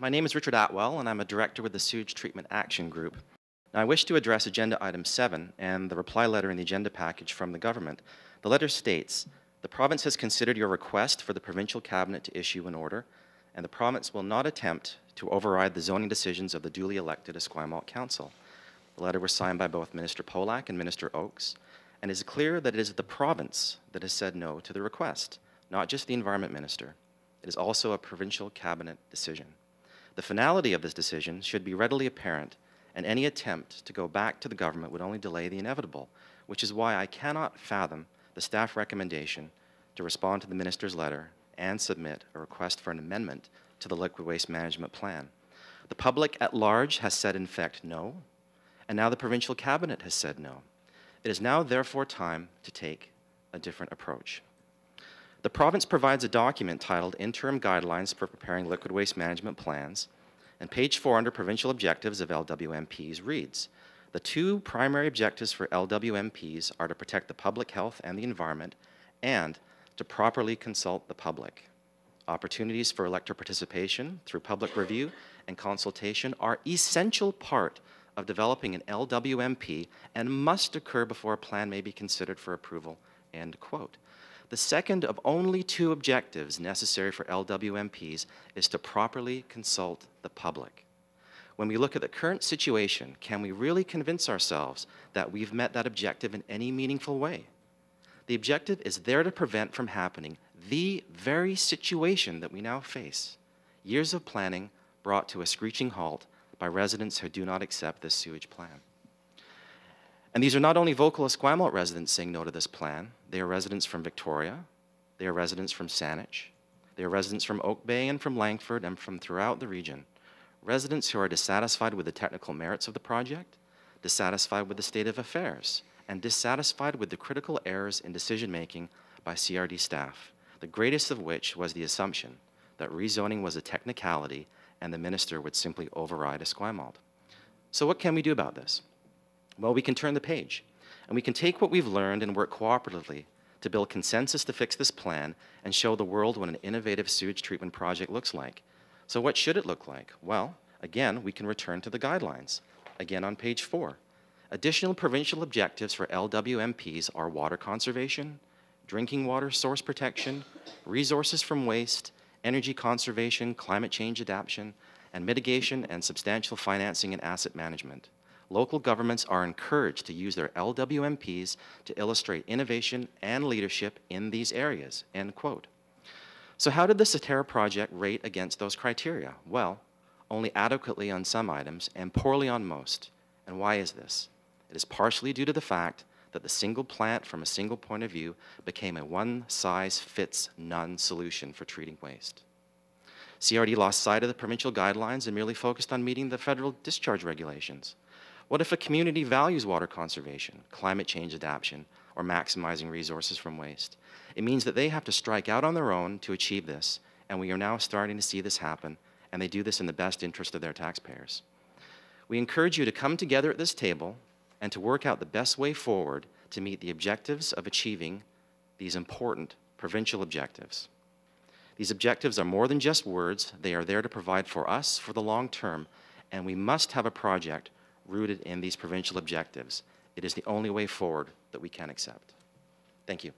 My name is Richard Atwell, and I'm a director with the Sewage Treatment Action Group. Now, I wish to address Agenda Item 7 and the reply letter in the agenda package from the government. The letter states, "The province has considered your request for the provincial cabinet to issue an order, and the province will not attempt to override the zoning decisions of the duly elected Esquimalt Council." The letter was signed by both Minister Polak and Minister Oakes, and it is clear that it is the province that has said no to the request, not just the Environment Minister. It is also a provincial cabinet decision. The finality of this decision should be readily apparent, and any attempt to go back to the government would only delay the inevitable, which is why I cannot fathom the staff recommendation to respond to the minister's letter and submit a request for an amendment to the liquid waste management plan. The public at large has said in fact no, and now the provincial cabinet has said no. It is now therefore time to take a different approach. The province provides a document titled Interim Guidelines for Preparing Liquid Waste Management Plans, and page 4 under Provincial Objectives of LWMPs reads, "The two primary objectives for LWMPs are to protect the public health and the environment and to properly consult the public. Opportunities for elector participation through public review and consultation are essential part of developing an LWMP and must occur before a plan may be considered for approval," end quote. The second of only two objectives necessary for LWMPs is to properly consult the public. When we look at the current situation, can we really convince ourselves that we've met that objective in any meaningful way? The objective is there to prevent from happening the very situation that we now face. Years of planning brought to a screeching halt by residents who do not accept this sewage plan. And these are not only vocal Esquimalt residents saying no to this plan. They are residents from Victoria, they are residents from Sewage, they are residents from Oak Bay and from Langford and from throughout the region. Residents who are dissatisfied with the technical merits of the project, dissatisfied with the state of affairs, and dissatisfied with the critical errors in decision-making by CRD staff, the greatest of which was the assumption that rezoning was a technicality and the minister would simply override Esquimalt. So what can we do about this? Well, we can turn the page, and we can take what we've learned and work cooperatively to build consensus to fix this plan and show the world what an innovative sewage treatment project looks like. So what should it look like? Well, again, we can return to the guidelines, again on page 4. Additional provincial objectives for LWMPs are water conservation, drinking water source protection, resources from waste, energy conservation, climate change adaptation, and mitigation and substantial financing and asset management. Local governments are encouraged to use their LWMPs to illustrate innovation and leadership in these areas," end quote. So how did the Saterra project rate against those criteria? Well, only adequately on some items and poorly on most. And why is this? It is partially due to the fact that the single plant from a single point of view became a one-size-fits-none solution for treating waste. CRD lost sight of the provincial guidelines and merely focused on meeting the federal discharge regulations. What if a community values water conservation, climate change adaptation, or maximizing resources from waste? It means that they have to strike out on their own to achieve this, and we are now starting to see this happen, and they do this in the best interest of their taxpayers. We encourage you to come together at this table and to work out the best way forward to meet the objectives of achieving these important provincial objectives. These objectives are more than just words. They are there to provide for us for the long term, and we must have a project rooted in these provincial objectives. It is the only way forward that we can accept. Thank you.